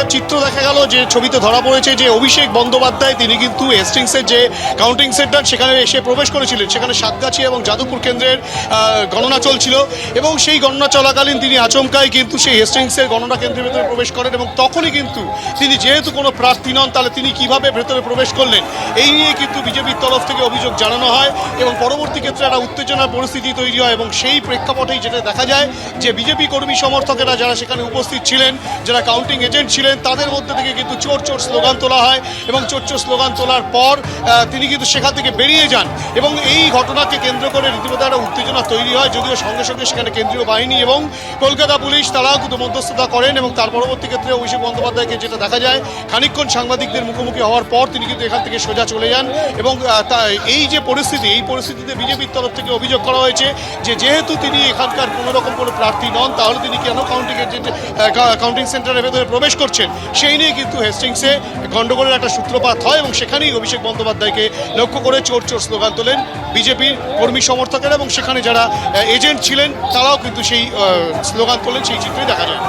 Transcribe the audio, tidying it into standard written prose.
একটা চিত্র দেখা গেল যে ছবিতে ধরা পড়েছে যে অভিষেক বন্দ্যোপাধ্যায় তিনি কিন্তু হেস্টিংসের যে কাউন্টিং সেন্টার সেখানে এসে প্রবেশ করেছিলেন, সেখানে সাতগাছি এবং যাদবপুর কেন্দ্রের গণনা চলছিল এবং সেই গণনা চলাকালীন তিনি আচমকাই কিন্তু সেই হেস্টিংসের গণনা কেন্দ্রের ভেতরে প্রবেশ করেন এবং তখনই কিন্তু তিনি যেহেতু কোনো প্রার্থী নন তাহলে তিনি কিভাবে ভেতরে প্রবেশ করলেন এই নিয়ে কিন্তু বিজেপির তরফ থেকে অভিযোগ জানানো হয় এবং পরবর্তী ক্ষেত্রে একটা উত্তেজনার পরিস্থিতি তৈরি হয় এবং সেই প্রেক্ষাপটেই যেটা দেখা যায় যে বিজেপি কর্মী সমর্থকেরা যারা সেখানে উপস্থিত ছিলেন, যারা কাউন্টিং এজেন্ট ছিলেন, তাদের মধ্যে থেকে কিন্তু চোর চোর স্লোগান তোলা হয় এবং চোর চোর স্লোগান তোলার পর তিনি কিন্তু সেখান থেকে বেরিয়ে যান এবং এই ঘটনাকে কেন্দ্র করে রীতিমতো একটা উত্তেজনা তৈরি হয়। যদিও সঙ্গে সঙ্গে সেখানে কেন্দ্রীয় বাহিনী এবং কলকাতা পুলিশ তারাও কিন্তু মধ্যস্থতা করেন এবং তার পরবর্তী ক্ষেত্রে অভিষেক বন্দ্যোপাধ্যায়কে যেটা দেখা যায় খানিকক্ষণ সাংবাদিকদের মুখোমুখি হওয়ার পর তিনি কিন্তু এখান থেকে সোজা চলে যান এবং এই যে পরিস্থিতি, এই পরিস্থিতিতে বিজেপির তরফ থেকে অভিযোগ করা হয়েছে যে যেহেতু তিনি এখানকার কোনো রকম কোনো প্রার্থী নন তাহলে তিনি কেন কাউন্টিং সেন্টারের ভেতরে প্রবেশ করছেন সেই নিয়ে কিন্তু হেস্টিংসে গণ্ডগোলের একটা সূত্রপাত হয় এবং সেখানেই অভিষেক বন্দ্যোপাধ্যায়কে লক্ষ্য করে চোর চোর স্লোগান তোলেন বিজেপির কর্মী সমর্থকেরা এবং সেখানে যারা এজেন্ট ছিলেন তারাও কিন্তু সেই স্লোগান তোলেন, সেই চিত্রই দেখা যায়।